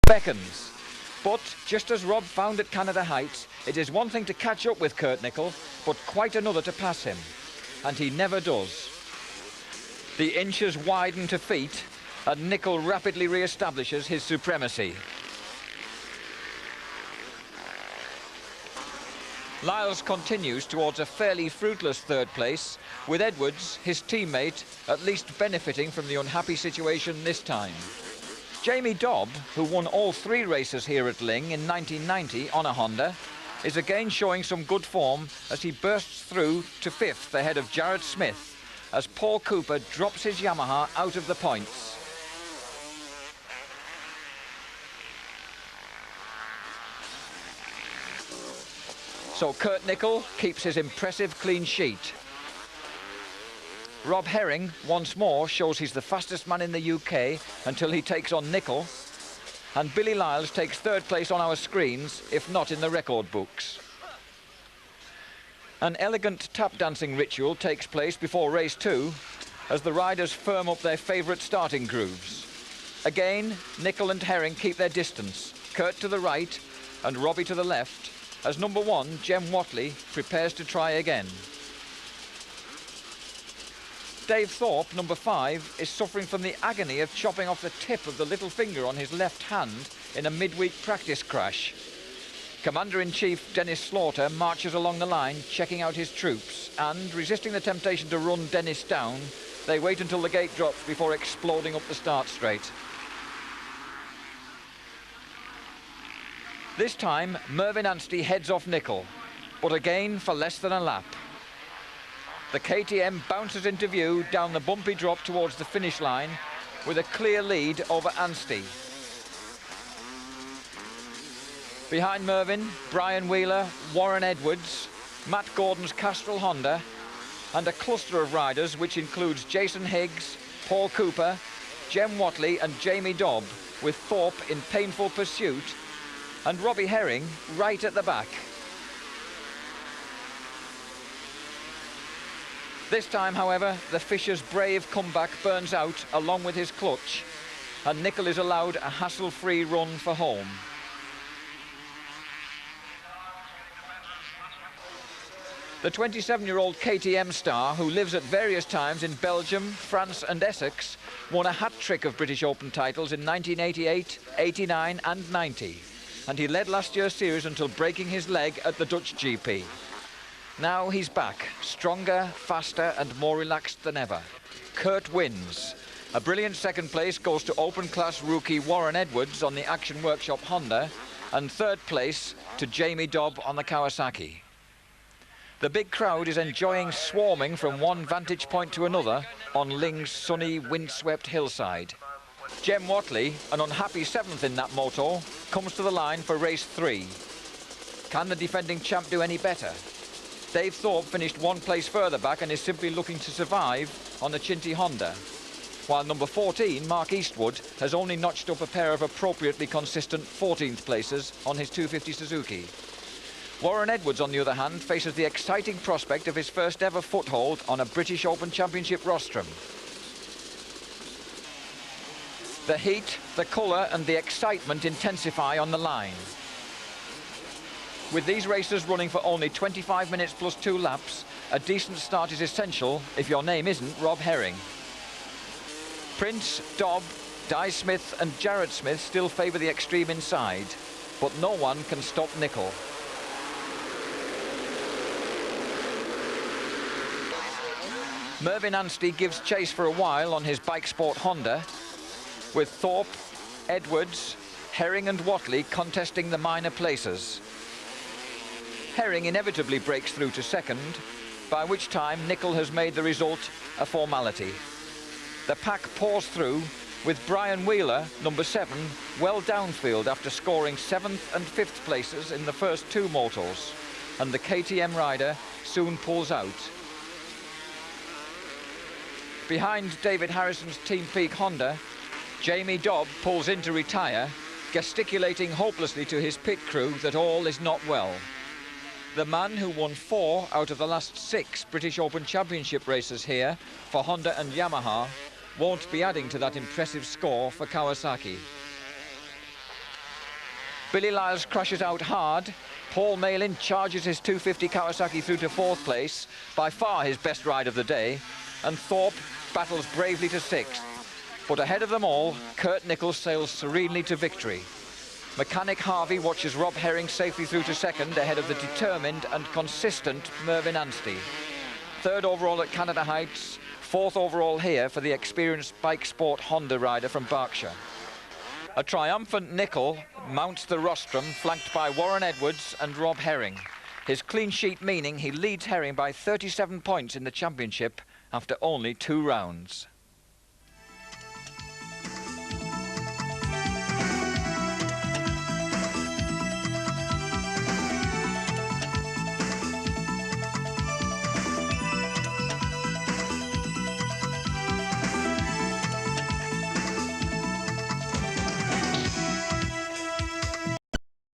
beckons. But just as Rob found at Canada Heights, it is one thing to catch up with Kurt Nickel, but quite another to pass him. And he never does. The inches widen to feet, and Nickel rapidly re-establishes his supremacy. Lyles continues towards a fairly fruitless third place, with Edwards, his teammate, at least benefiting from the unhappy situation this time. Jamie Dobb, who won all 3 races here at Lyng in 1990 on a Honda, is again showing some good form as he bursts through to 5th ahead of Jared Smith, as Paul Cooper drops his Yamaha out of the points. So Kurt Nickel keeps his impressive clean sheet. Rob Herring once more shows he's the fastest man in the UK until he takes on Nickel, and Billy Lyles takes 3rd place on our screens, if not in the record books. An elegant tap dancing ritual takes place before race 2 as the riders firm up their favourite starting grooves. Again, Nickel and Herring keep their distance, Kurt to the right and Robbie to the left, as number 1, Jem Watley, prepares to try again. Dave Thorpe, number 5, is suffering from the agony of chopping off the tip of the little finger on his left hand in a midweek practice crash. Commander-in-Chief Dennis Slaughter marches along the line, checking out his troops, and, resisting the temptation to run Dennis down, they wait until the gate drops before exploding up the start straight. This time, Mervyn Anstey heads off Nickel, but again for less than a lap. The KTM bounces into view down the bumpy drop towards the finish line with a clear lead over Anstey. Behind Mervyn, Brian Wheeler, Warren Edwards, Matt Gordon's Castrol Honda, and a cluster of riders which includes Jason Higgs, Paul Cooper, Jem Watley and Jamie Dobb, with Thorpe in painful pursuit, and Robbie Herring right at the back. This time, however, the Fisher's brave comeback burns out along with his clutch, and Nickel is allowed a hassle-free run for home. The 27-year-old KTM star, who lives at various times in Belgium, France and Essex, won a hat-trick of British Open titles in 1988, 89 and 90. And he led last year's series until breaking his leg at the Dutch GP. Now he's back, stronger, faster and more relaxed than ever. Kurt wins. A brilliant 2nd place goes to open-class rookie Warren Edwards on the Action Workshop Honda, and 3rd place to Jamie Dobb on the Kawasaki. The big crowd is enjoying swarming from one vantage point to another on Lyng's sunny, windswept hillside. Jem Watley, an unhappy 7th in that moto, comes to the line for race 3. Can the defending champ do any better? Dave Thorpe finished 1 place further back and is simply looking to survive on the Chinty Honda, while number 14, Mark Eastwood, has only notched up a pair of appropriately consistent 14th places on his 250 Suzuki. Warren Edwards, on the other hand, faces the exciting prospect of his first ever foothold on a British Open Championship rostrum. The heat, the colour and the excitement intensify on the line. With these races running for only 25 minutes plus 2 laps, a decent start is essential if your name isn't Rob Herring. Prince, Dobb, Di Smith and Jared Smith still favour the extreme inside, but no one can stop Nickel. Mervyn Anstey gives chase for a while on his Bike Sport Honda, with Thorpe, Edwards, Herring and Watley contesting the minor places. Herring inevitably breaks through to 2nd, by which time Nickel has made the result a formality. The pack pours through, with Brian Wheeler, number 7, well downfield after scoring 7th and 5th places in the first 2 motos, and the KTM rider soon pulls out. Behind David Harrison's Team Peak Honda, Jamie Dobb pulls in to retire, gesticulating hopelessly to his pit crew that all is not well. The man who won 4 out of the last 6 British Open Championship races here for Honda and Yamaha won't be adding to that impressive score for Kawasaki. Billy Lyles crashes out hard. Paul Malin charges his 250 Kawasaki through to 4th place, by far his best ride of the day, and Thorpe battles bravely to 6th. But ahead of them all, Kurt Nichols sails serenely to victory. Mechanic Harvey watches Rob Herring safely through to 2nd, ahead of the determined and consistent Mervyn Anstey. 3rd overall at Canada Heights, 4th overall here for the experienced bike sport Honda rider from Berkshire. A triumphant Nicol mounts the rostrum, flanked by Warren Edwards and Rob Herring. His clean sheet meaning he leads Herring by 37 points in the championship after only 2 rounds.